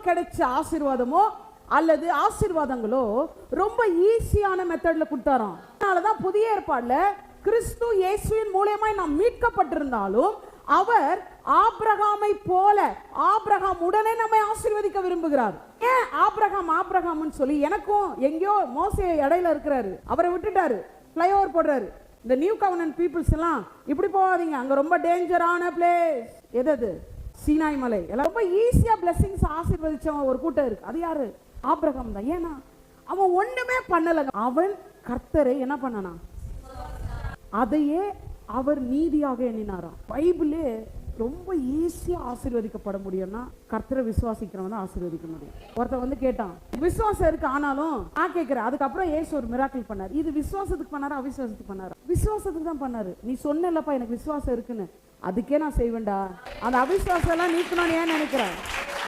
கிடைச்ச ஆசீர்வாதமோ அல்லது ஆசீர்வாதங்களோ ரொம்ப ஈஸியான மெத்தட்ல கொடுத்தாராம். அதனாலதான் புதிய ஏற்பாடுல கிறிஸ்து இயேசுவின் மூலமா நாம் மீட்கப்பட்டிருந்தாலும் அவர் ஆபிரகாமை போல ஆபிரகாம் உடனே நம்மை ஆசீர்வதிக்க விரும்புகிறார். ஏன் ஆபிரகாம்னு சொல்லி எனக்கும் எங்கேயோ மோசே இடையில இருக்கிறாரு, அவரை விட்டுட்டாரு, ஃப்ளைஓவர் போடுறாரு. இந்த நியூ கவர்னன்ட் பீப்புள்ஸ் எல்லாம் இப்படி போகாதீங்க, அங்க ரொம்ப டேஞ்சரான பிளேஸ். எது? சீனாய் மலை. எல்லாம் ரொம்ப ஈஸியா பிளெஸிங்ஸ் ஆசீர்வதிச்சவன் ஒரு கூட்டம் இருக்கு. அது யாரு? ஆபிரகாம் தான். ஏன்னா அவன் ஒண்ணுமே பண்ணல, அவன் கர்த்தரை என்ன பண்ணனா அதையே அவர் நீதியாக எண்ணினாராம். பைபிளே ரொம்ப ஈஸியா ஆசீர்வதிக்கப்பட முடியும்னா கர்த்தரை விசுவாசிக்கிறவன் தான் ஆசீர்வதிக்க முடியும். ஒருத்தன் வந்து கேட்டான், விசுவாசம் இருக்கு ஆனாலும் நான் கேட்கிறேன், அதுக்கப்புறம் ஏசு ஒரு மிராக்கிள் பண்ணாரு. இது விசுவாசத்துக்கு பண்ணாரா அவிசுவாசத்துக்கு பண்ணாரா? விசுவாசத்துக்கு தான் பண்ணாரு. நீ சொன்னலப்பா எனக்கு விசுவாசம் இருக்குன்னு, அதுக்கே நான் செய்வேன்டா. அந்த அவிசுவாசம் எல்லாம் நீக்கணும்னு ஏன் நினைக்கிறேன்?